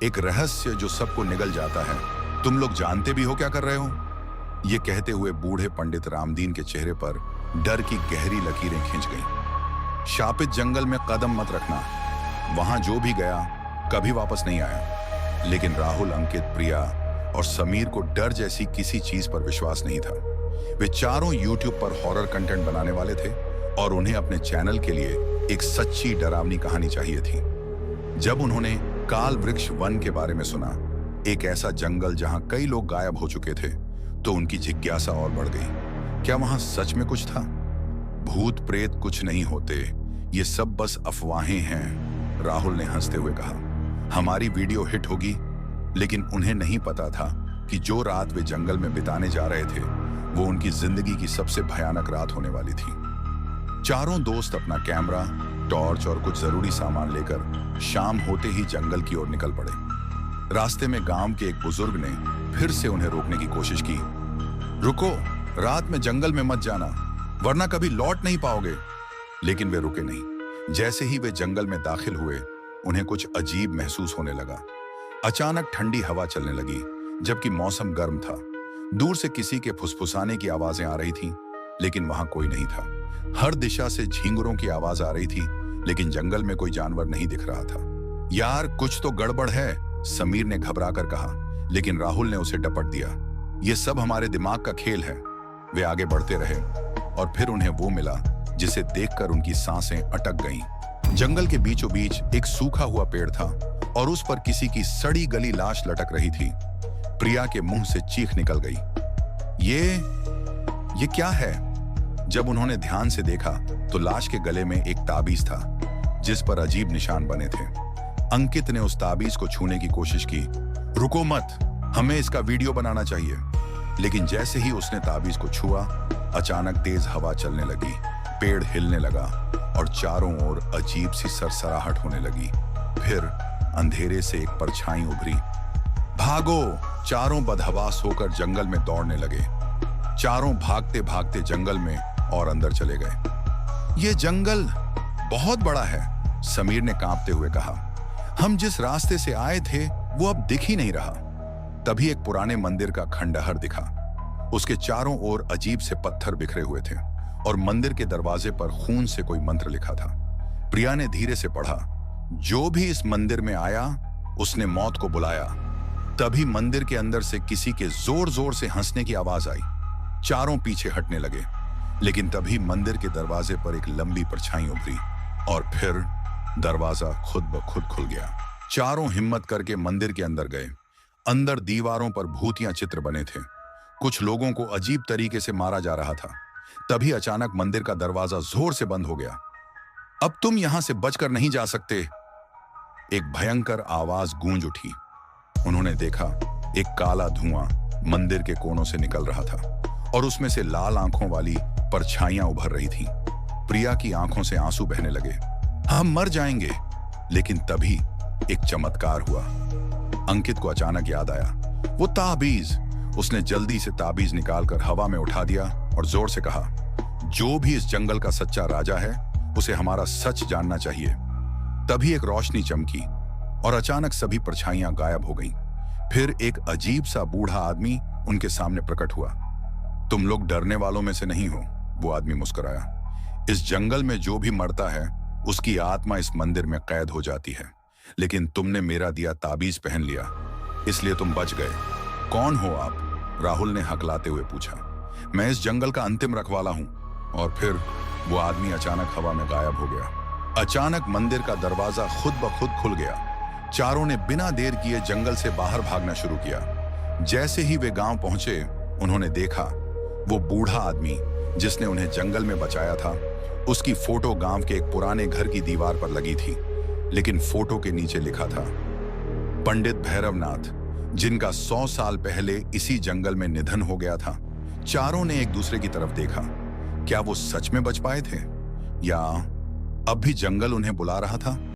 एक रहस्य जो सबको निगल जाता है। तुम लोग जानते भी हो क्या कर रहे हो? ये कहते हुए बूढ़े पंडित रामदीन के चेहरे पर डर की गहरी लकीरें खिंच गईं। शापित जंगल में कदम मत रखना। वहां जो भी गया कभी वापस नहीं आया। लेकिन राहुल, अंकित, प्रिया और समीर को डर जैसी किसी चीज पर विश्वास नहीं था। वे चारों यूट्यूब पर हॉरर कंटेंट बनाने वाले थे और उन्हें अपने चैनल के लिए एक सच्ची डरावनी कहानी चाहिए थी। जब उन्होंने काल वृक्ष वन के बारे में सुना, एक ऐसा जंगल जहां कई लोग गायब हो चुके थे, तो उनकी जिज्ञासा और बढ़ गई। क्या वहां सच में कुछ था? भूत प्रेत कुछ नहीं होते, ये सब बस अफवाहें हैं, राहुल ने हंसते हुए कहा। हमारी वीडियो हिट होगी, लेकिन उन्हें नहीं पता था कि जो रात वे जंगल में बिताने जा रहे थे, वो उनकी जिंदगी की सबसे भयानक रात होने वाली थी। चारों दोस्त अपना कैमरा, टॉर्च और कुछ जरूरी सामान लेकर शाम होते ही जंगल की ओर निकल पड़े। रास्ते में गांव के एक बुजुर्ग ने फिर से उन्हें रोकने की कोशिश की। रुको, रात में जंगल में मत जाना, वरना कभी लौट नहीं पाओगे। लेकिन वे रुके नहीं। जैसे ही वे जंगल में दाखिल हुए, उन्हें कुछ अजीब महसूस होने लगा। अचानक ठंडी हवा चलने लगी, जबकि मौसम गर्म था। दूर से किसी के फुसफुसाने की आवाजें आ रही थीं, लेकिन वहां कोई नहीं था। हर दिशा से झींगुरों की आवाज आ रही थी, लेकिन जंगल में कोई जानवर नहीं दिख रहा था। यार, कुछ तो गड़बड़ है, समीर ने घबराकर कहा, लेकिन राहुल ने उसे डपट दिया। ये सब हमारे दिमाग का खेल है। वे आगे बढ़ते रहे और फिर उन्हें वो मिला जिसे देखकर उनकी सांसें अटक गईं। जंगल के बीचों बीच एक सूखा हुआ पेड़ था और उस पर किसी की सड़ी गली लाश लटक रही थी। प्रिया के मुंह से चीख निकल गई। ये क्या है? जब उन्होंने ध्यान से देखा तो लाश के गले में एक ताबीज था, जिस पर अजीब निशान बने थे। अंकित ने उस ताबीज को छूने की कोशिश की। रुको मत, हमें इसका वीडियो बनाना चाहिए। लेकिन जैसे ही उसने ताबीज को छुआ, अचानक तेज हवा चलने लगी, पेड़ हिलने लगा और चारों ओर अजीब सी सरसराहट होने लगी। फिर अंधेरे से एक परछाई उभरी। भागो! चारों बदहवास होकर जंगल में दौड़ने लगे। चारों भागते भागते जंगल में और अंदर चले गए। ये जंगल बहुत बड़ा है, समीर ने कांपते हुए कहा। हम जिस रास्ते से आए थे वो अब दिख ही नहीं रहा। तभी एक पुराने मंदिर का खंडहर दिखा। उसके चारों ओर अजीब से पत्थर बिखरे हुए थे और मंदिर के दरवाजे पर खून से कोई मंत्र लिखा था। प्रिया ने धीरे से पढ़ा, जो भी इस मंदिर में आया उसने मौत को बुलाया। तभी मंदिर के अंदर से किसी के जोर जोर से हंसने की आवाज आई। चारों पीछे हटने लगे, लेकिन तभी मंदिर के दरवाजे पर एक लंबी परछाई उभरी और फिर दरवाजा खुद ब खुद खुल गया। चारों हिम्मत करके मंदिर के अंदर गए। अंदर दीवारों पर भूतिया चित्र बने थे। कुछ लोगों को अजीब तरीके से मारा जा रहा था। तभी अचानक मंदिर का दरवाजा जोर से बंद हो गया। अब तुम यहां से बचकर नहीं जा सकते, एक भयंकर आवाज गूंज उठी। उन्होंने देखा एक काला धुआं मंदिर के कोनों से निकल रहा था और उसमें से लाल आंखों वाली परछाइयां उभर रही थीं। प्रिया की आंखों से आंसू बहने लगे। हम मर जाएंगे। लेकिन तभी एक चमत्कार हुआ। अंकित को अचानक याद आया, वो ताबीज। उसने जल्दी से ताबीज निकालकर हवा में उठा दिया और जोर से कहा, जो भी इस जंगल का सच्चा राजा है, उसे हमारा सच जानना चाहिए। तभी एक रोशनी चमकी और अचानक सभी परछाइयां गायब हो गईं। फिर एक अजीब सा बूढ़ा आदमी उनके सामने प्रकट हुआ। तुम लोग डरने वालों में से नहीं हो, वो आदमी मुस्कुराया। इस जंगल में जो भी मरता है, उसकी आत्मा इस मंदिर में कैद हो जाती है। लेकिन तुमने मेरा दिया ताबीज पहन लिया, इसलिए तुम बच गए। कौन हो आप? राहुल ने हकलाते हुए पूछा। मैं इस जंगल का अंतिम रखवाला हूं। और फिर वो आदमी अचानक हवा में गायब हो गया। अचानक मंदिर का दरवाजा खुद ब खुद खुल गया। चारों ने बिना देर किए जंगल से बाहर भागना शुरू किया। जैसे ही वे गांव पहुंचे, उन्होंने देखा वो बूढ़ा आदमी जिसने उन्हें जंगल में बचाया था, उसकी फोटो गांव के एक पुराने घर की दीवार पर लगी थी। लेकिन फोटो के नीचे लिखा था, पंडित भैरवनाथ, जिनका 100 साल पहले इसी जंगल में निधन हो गया था। चारों ने एक दूसरे की तरफ देखा। क्या वो सच में बच पाए थे, या अब भी जंगल उन्हें बुला रहा था?